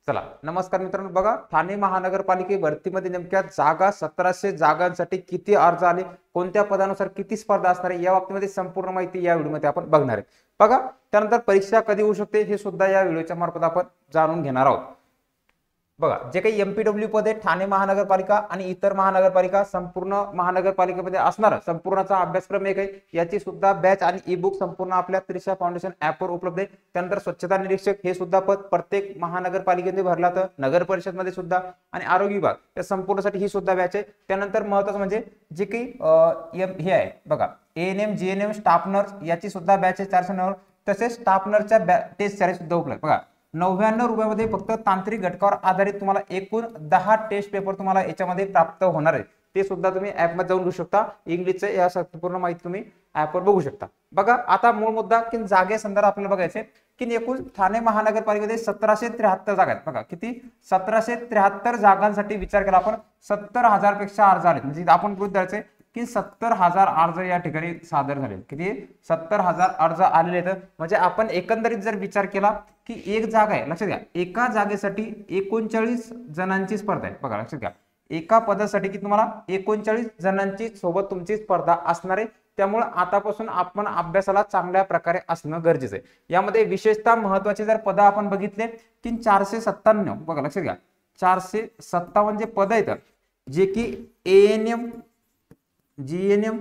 चला नमस्कार मित्रांनो, बघा ठाणे महानगरपालिके भरतीमध्ये नेमक्या जागा 1700 जागांसाठी किती अर्ज आले, कोणत्या पदानुसार किती स्पर्धा असणार आहे या बाबतीमध्ये संपूर्ण माहिती या व्हिडिओमध्ये आपण बघणार आहे। बघा त्यानंतर परीक्षा कधी होऊ शकते हे सुद्धा या व्हिडिओच्या मार्फत आपण जाणून घेणार आहोत। बघा जे काही एमपीडब्ल्यू पद आहे ठाणे महानगरपालिका आणि इतर महानगरपालिका संपूर्ण महानगरपालिकेमध्ये असणार संपूर्णचा अभ्यासक्रम एक आहे, याची सुद्धा बॅच आणि ई बुक संपूर्ण आपल्या त्रिशा फाउंडेशन ऍप वर उपलब्ध आहे। त्यानंतर स्वच्छता निरीक्षक हे सुद्धा पद प्रत्येक महानगरपालिकेमध्ये भरला तर नगर परिषद मध्ये सुद्धा आणि आरोग्य विभाग या संपूर्णसाठी ही सुद्धा बॅच आहे। त्यानंतर महत्त्वाचं म्हणजे जे काही हे आहे बघा एएनएम जीएनएम स्टाफ नर्स याची सुद्धा बॅच आहे 490, तसेच स्टाफ नर्सच्या टेस्ट सिरीज सुद्धा उपलब्ध। बघा 99 रुपयामध्ये फक्त तांत्रिक घटकावर आधारित तुम्हाला एकूण 10 टेस्ट पेपर तुम्हाला याच्यामध्ये प्राप्त होणार आहे, ते सुद्धा तुम्ही ऍप मध्ये जाऊन घेऊ शकता। इंग्लिशचे या संपूर्ण माहिती तुम्ही ऍप वर बघू शकता। बघा आता मूळ मुद्दा की जागे संदर्भात आपल्याला बघायचे की एकूण ठाणे महानगरपालिकेमध्ये 1773 जागा आहेत। बघा किती 1773 जागांसाठी विचार केला आपण 70,000 पेक्षा अर्ज आले, म्हणजे आपण गृहीत धरायचे की 70,000 अर्ज या ठिकाणी सादर झाले। किती 70,000 अर्ज आलेले आहेत, म्हणजे आपण एकंदरीत जर विचार केला की एक जागा आहे, लक्षात घ्या एका जागेसाठी 39 जणांची स्पर्धा आहे। बघा लक्षात घ्या एका पदासाठी की तुम्हाला 39 जणांची सोबत तुमची स्पर्धा असणार आहे, त्यामुळे आतापासून आपण अभ्यासाला चांगल्या प्रकारे असणं गरजेचं आहे। यामध्ये विशेषतः महत्त्वाचे जर पद आपण बघितले की 497, बघा लक्षात घ्या 457 जे पद आहेत जे की एएनएम जीएनएम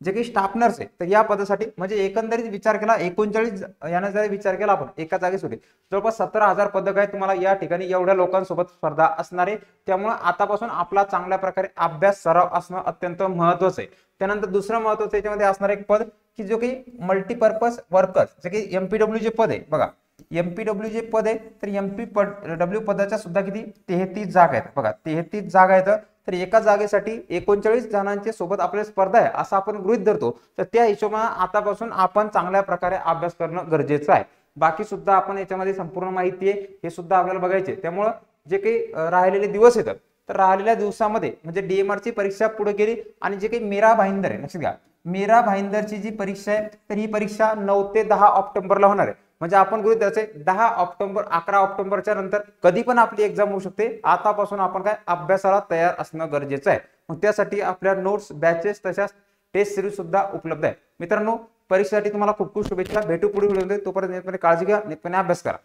जे काही स्टाफ नर्स आहे तर या पदासाठी म्हणजे एकंदरीत विचार केला 39 यानं जर विचार केला आपण एका जागेसाठी जवळपास 17,000 पदक आहे तुम्हाला या ठिकाणी एवढ्या लोकांसोबत स्पर्धा असणार आहे, त्यामुळे आतापासून आपला चांगल्या प्रकारे अभ्यास सराव असणं अत्यंत महत्त्वाचं आहे। त्यानंतर दुसरं महत्त्वाचं याच्यामध्ये असणार एक पद की जो काही मल्टीपर्पज वर्कर्स जे काही एमपीडब्ल्यू जे पद आहे, बघा एमपीडब्ल्यू जे पद आहे तर एमपीडब्ल्यू पदाच्या सुद्धा किती 33 जागा आहेत। बघा 33 जागा आहेत, तर एका जागेसाठी 39 जणांच्या सोबत आपल्याला स्पर्धा आहे असं आपण गृहीत धरतो, तर त्या हिशोबाने आतापासून आपण चांगल्या प्रकारे अभ्यास करणं गरजेचं आहे। बाकी सुद्धा आपण याच्यामध्ये संपूर्ण माहिती आहे हे सुद्धा आपल्याला बघायचे, त्यामुळे जे काही राहिलेले दिवस आहेत तर राहिलेल्या दिवसामध्ये म्हणजे डीएमआर ची परीक्षा पुढे गेली आणि जे काही मीरा भाईंदर आहे, लक्षात घ्या मीरा भाईंदरची जी परीक्षा आहे तर ही परीक्षा 9 ते 10 ऑक्टोबरला होणार आहे, म्हणजे आपण गृहीत धरायचे 10 ऑक्टोबर 11 ऑक्टोबरच्या नंतर कधी पण आपली एक्झाम होऊ शकते। आतापासून आपण काय अभ्यासाला तयार असणं गरजेचं आहे, मग त्यासाठी आपल्या नोट्स बॅचेस तशाच टेस्ट सिरीज सुद्धा उपलब्ध आहे। मित्रांनो परीक्षेसाठी तुम्हाला खूप खूप शुभेच्छा, भेटू पुढील व्हिडिओमध्ये, तोपर्यंत नियमितपणे काळजी घ्या, नियमितपणे अभ्यास करा।